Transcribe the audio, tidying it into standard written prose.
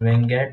winget